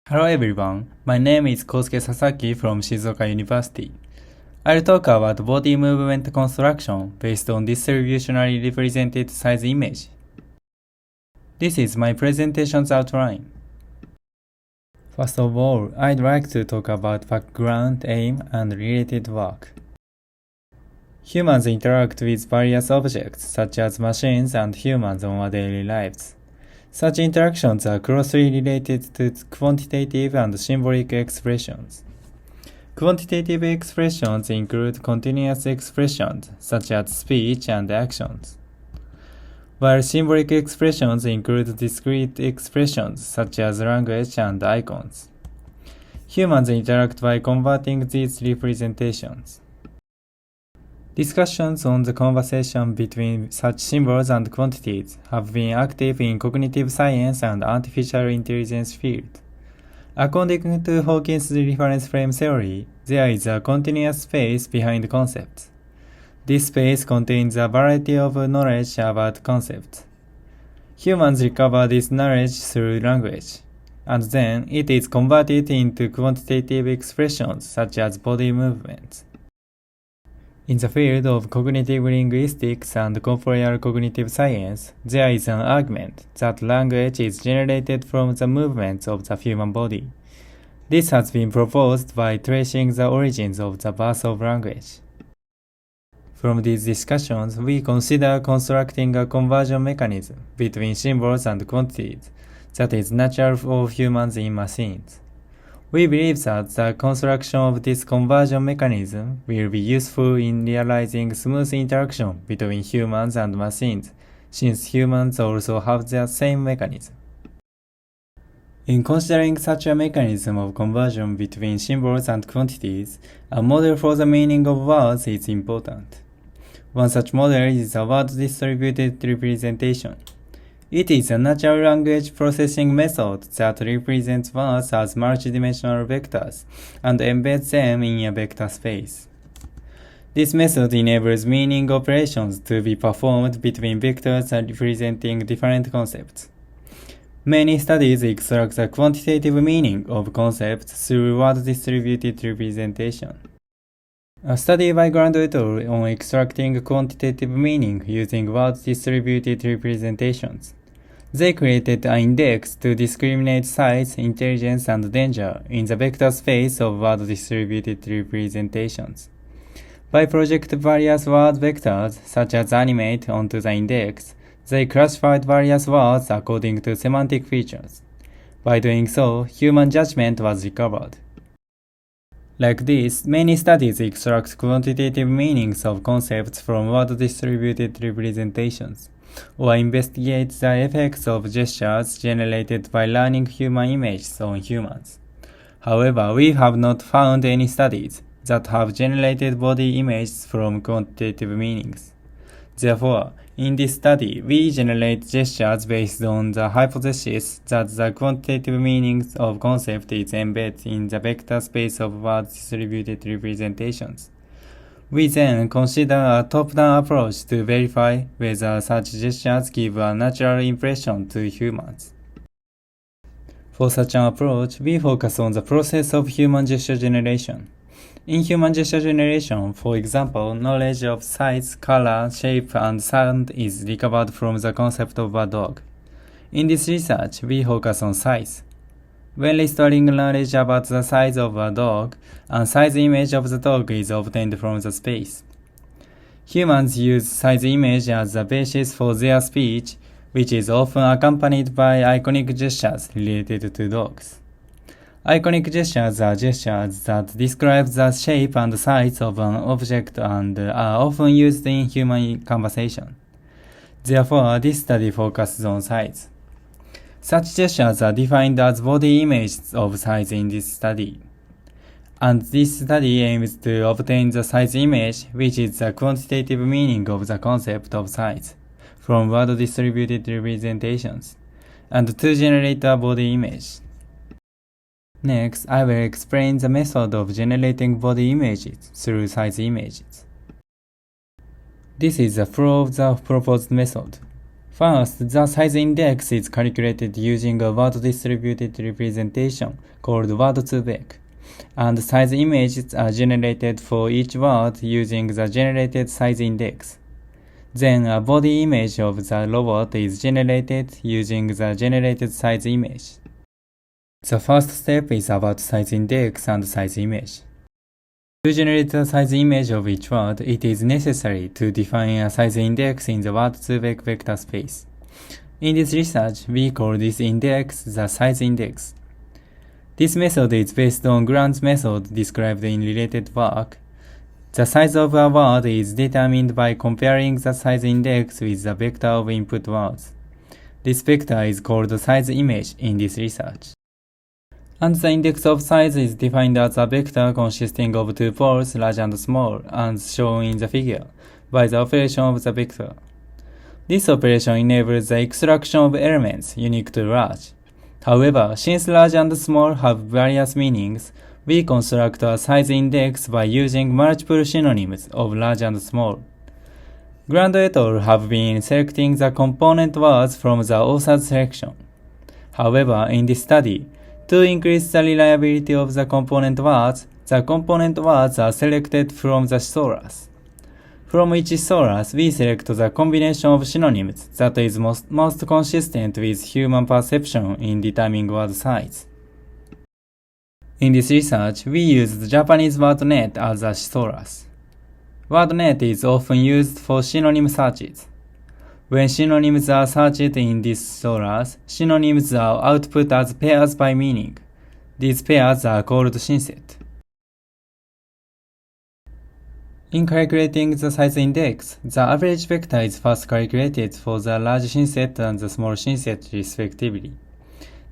Hello everyone, my name is Kosuke Sasaki from Shizuoka University. I'll talk about body movement construction based on distributionally represented size image. This is my presentation's outline. First of all, I'd like to talk about background, aim, and related work. Humans interact with various objects, such as machines and humans on our daily lives. Such interactions are closely related to quantitative and symbolic expressions. Quantitative expressions include continuous expressions, such as speech and actions, while symbolic expressions include discrete expressions, such as language and icons. Humans interact by converting these representations. Discussions on the conversation between such symbols and quantities have been active in cognitive science and artificial intelligence field. According to Hawkins' reference frame theory, there is a continuous space behind concepts. This space contains a variety of knowledge about concepts. Humans recover this knowledge through language, and then it is converted into quantitative expressions such as body movements. In the field of cognitive linguistics and corporeal cognitive science, there is an argument that language is generated from the movements of the human body. This has been proposed by tracing the origins of the birth of language. From these discussions, we consider constructing a conversion mechanism between symbols and quantities that is natural for humans in machines. We believe that the construction of this conversion mechanism will be useful in realizing smooth interaction between humans and machines, since humans also have the same mechanism. In considering such a mechanism of conversion between symbols and quantities, a model for the meaning of words is important. One such model is a word-distributed representation. It is a natural language processing method that represents words as multidimensional vectors and embeds them in a vector space. This method enables meaning operations to be performed between vectors representing different concepts. Many studies extract the quantitative meaning of concepts through word-distributed representation. A study by Grand et al. On extracting quantitative meaning using word-distributed representations. They created an index to discriminate size, intelligence, and danger in the vector space of word-distributed representations. By projecting various word vectors, such as animate, onto the index, they classified various words according to semantic features. By doing so, human judgment was recovered. Like this, many studies extract quantitative meanings of concepts from word-distributed representations, or investigate the effects of gestures generated by learning human images on humans. However, we have not found any studies that have generated body images from quantitative meanings. Therefore, in this study, we generate gestures based on the hypothesis that the quantitative meanings of concept is embedded in the vector space of word-distributed representations. We then consider a top-down approach to verify whether such gestures give a natural impression to humans. For such an approach, we focus on the process of human gesture generation. In human gesture generation, for example, knowledge of size, color, shape, and sound is recovered from the concept of a dog. In this research, we focus on size. When restoring knowledge about the size of a dog, a size image of the dog is obtained from the space. Humans use size image as the basis for their speech, which is often accompanied by iconic gestures related to dogs. Iconic gestures are gestures that describe the shape and size of an object and are often used in human conversation. Therefore, this study focuses on size. Such gestures are defined as body images of size in this study. And this study aims to obtain the size image, which is the quantitative meaning of the concept of size, from word-distributed representations, and to generate a body image. Next, I will explain the method of generating body images through size images. This is the flow of the proposed method. First, the size index is calculated using a word-distributed representation called word2vec, and size images are generated for each word using the generated size index. Then a body image of the robot is generated using the generated size image. The first step is about size index and size image. To generate the size image of each word, it is necessary to define a size index in the word2vec vector space. In this research, we call this index the size index. This method is based on Grant's method described in related work. The size of a word is determined by comparing the size index with the vector of input words. This vector is called the size image in this research. And the index of size is defined as a vector consisting of two poles, large and small, as shown in the figure, by the operation of the vector. This operation enables the extraction of elements unique to large. However, since large and small have various meanings, we construct a size index by using multiple synonyms of large and small. Grant et al. Have been selecting the component words from the author's selection. However, in this study, to increase the reliability of the component words are selected from the source. From each source, we select the combination of synonyms that is most consistent with human perception in determining word size. In this research, we used Japanese WordNet as a source. WordNet is often used for synonym searches. When synonyms are searched in this source, synonyms are output as pairs by meaning. These pairs are called synset. In calculating the size index, the average vector is first calculated for the large synset and the small synset respectively.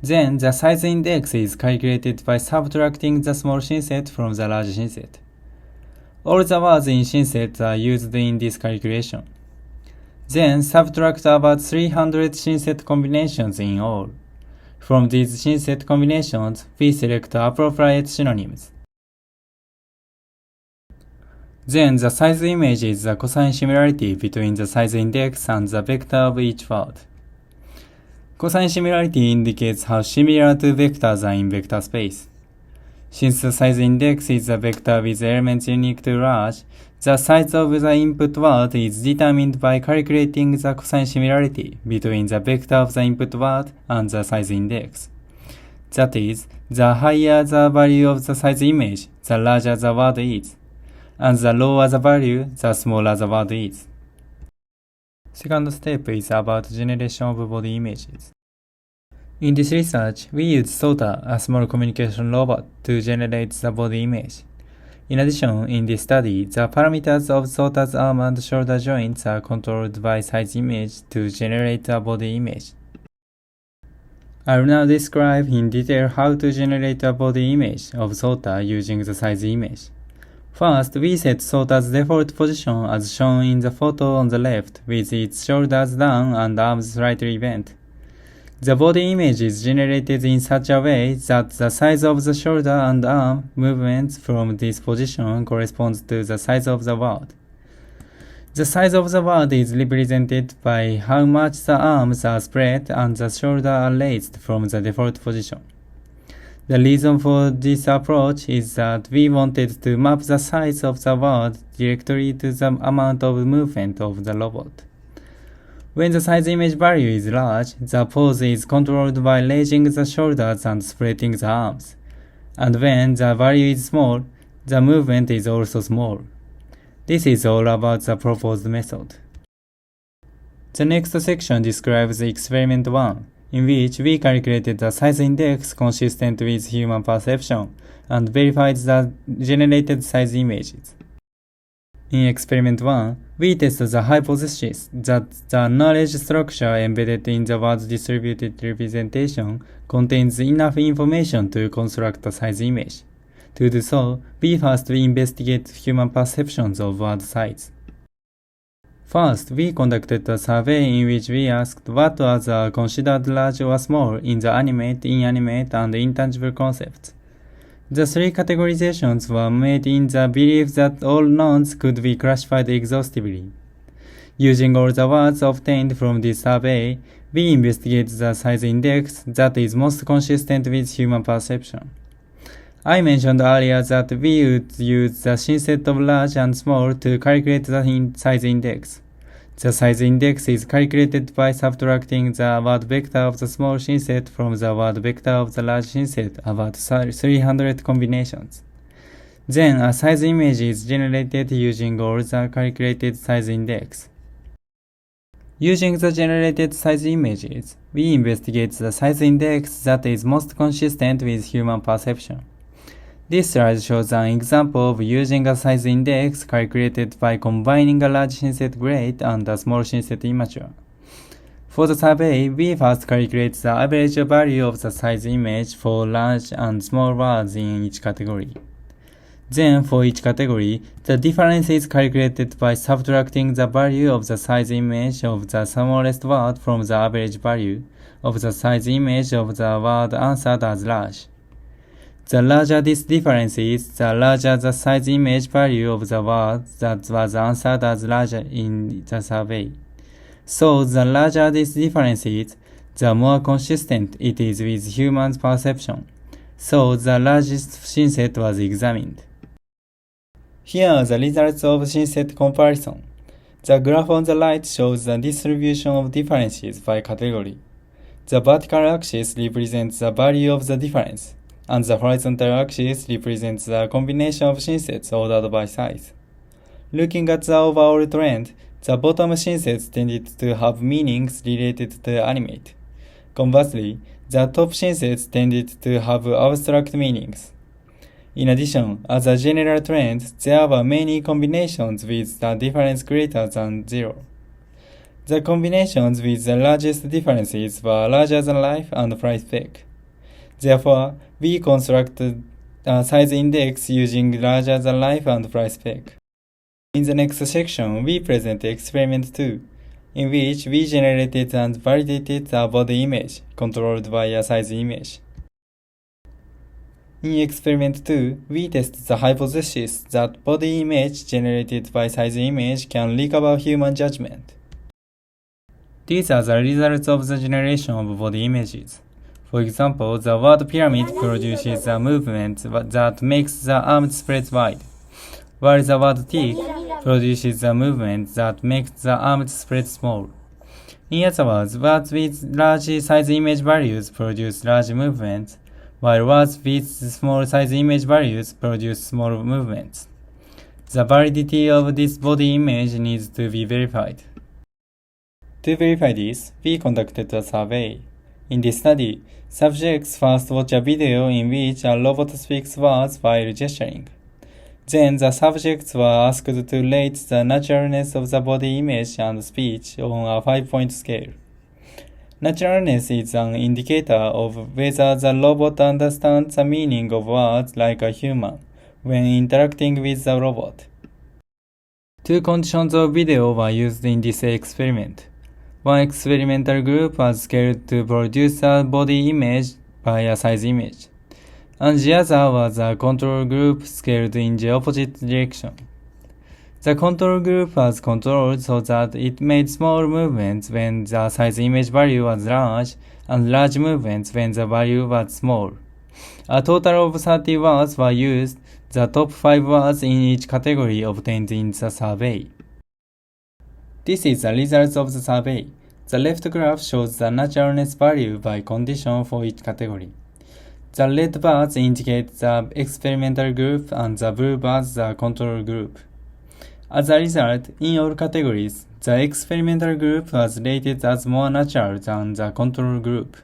Then, the size index is calculated by subtracting the small synset from the large synset. All the words in synset are used in this calculation. Then, subtract about 300 synset combinations in all. From these synset combinations, we select appropriate synonyms. Then, the size image is the cosine similarity between the size index and the vector of each word. Cosine similarity indicates how similar two vectors are in vector space. Since the size index is a vector with elements unique to large, the size of the input word is determined by calculating the cosine similarity between the vector of the input word and the size index. That is, the higher the value of the size image, the larger the word is, and the lower the value, the smaller the word is. Second step is about generation of body images. In this research, we used SOTA, a small communication robot, to generate the body image. In addition, in this study, the parameters of SOTA's arm and shoulder joints are controlled by size image to generate a body image. I will now describe in detail how to generate a body image of SOTA using the size image. First, we set SOTA's default position as shown in the photo on the left, with its shoulders down and arms slightly bent. The body image is generated in such a way that the size of the shoulder and arm movements from this position corresponds to the size of the word. The size of the word is represented by how much the arms are spread and the shoulders are raised from the default position. The reason for this approach is that we wanted to map the size of the word directly to the amount of movement of the robot. When the size image value is large, the pose is controlled by raising the shoulders and spreading the arms. And when the value is small, the movement is also small. This is all about the proposed method. The next section describes experiment 1, in which we calculated the size index consistent with human perception and verified the generated size images. In experiment 1, we tested the hypothesis that the knowledge structure embedded in the word's distributed representation contains enough information to construct a size image. To do so, we first investigate human perceptions of word size. First, we conducted a survey in which we asked what words are considered large or small in the animate, inanimate, and intangible concepts. The three categorizations were made in the belief that all nouns could be classified exhaustively. Using all the words obtained from this survey, we investigate the size index that is most consistent with human perception. I mentioned earlier that we would use the synset of large and small to calculate the size index. The size index is calculated by subtracting the word vector of the small synset from the word vector of the large synset, about 300 combinations. Then a size image is generated using all the calculated size index. Using the generated size images, we investigate the size index that is most consistent with human perception. This slide shows an example of using a size index calculated by combining a large synset grade and a small synset immature. For the survey, we first calculate the average value of the size image for large and small words in each category. Then, for each category, the difference is calculated by subtracting the value of the size image of the smallest word from the average value of the size image of the word answered as large. The larger this difference is, the larger the size image value of the word that was answered as large in the survey. So, the larger this difference is, the more consistent it is with human perception. So, the largest synset was examined. Here are the results of synset comparison. The graph on the right shows the distribution of differences by category. The vertical axis represents the value of the difference, and the horizontal axis represents the combination of synsets ordered by size. Looking at the overall trend, the bottom synsets tended to have meanings related to animate. Conversely, the top synsets tended to have abstract meanings. In addition, as a general trend, there were many combinations with the difference greater than 0. The combinations with the largest differences were larger than life and price spec. Therefore, we constructed a size index using larger than life and price spec. In the next section, we present experiment 2, in which we generated and validated a body image controlled by a size image. In experiment 2, we test the hypothesis that body image generated by size image can recover human judgment. These are the results of the generation of body images. For example, the word pyramid produces a movement that makes the arms spread wide, while the word tick produces a movement that makes the arms spread small. In other words, words with large size image values produce large movements, while words with small size image values produce small movements. The validity of this body image needs to be verified. To verify this, we conducted a survey. In this study, subjects first watch a video in which a robot speaks words while gesturing. Then the subjects were asked to rate the naturalness of the body image and speech on a 5-point scale. Naturalness is an indicator of whether the robot understands the meaning of words like a human when interacting with the robot. Two conditions of video were used in this experiment. One experimental group was scaled to produce a body image by a size image, and the other was a control group scaled in the opposite direction. The control group was controlled so that it made small movements when the size image value was large and large movements when the value was small. A total of 30 words were used, the top 5 words in each category obtained in the survey. This is the results of the survey. The left graph shows the naturalness value by condition for each category. The red bars indicate the experimental group and the blue bars the control group. As a result, in all categories, the experimental group was rated as more natural than the control group.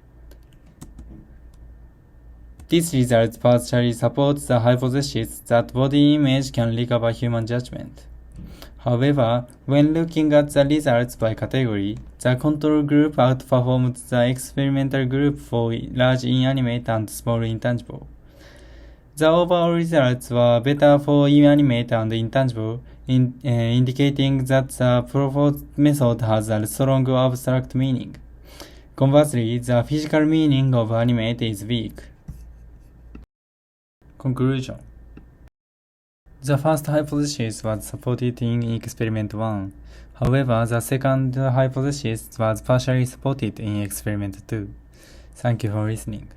This result partially supports the hypothesis that body image can recover human judgment. However, when looking at the results by category, the control group outperformed the experimental group for large inanimate and small intangible. The overall results were better for inanimate and intangible, indicating that the proposed method has a strong abstract meaning. Conversely, the physical meaning of animate is weak. Conclusion. The first hypothesis was supported in experiment 1. However, the second hypothesis was partially supported in experiment 2. Thank you for listening.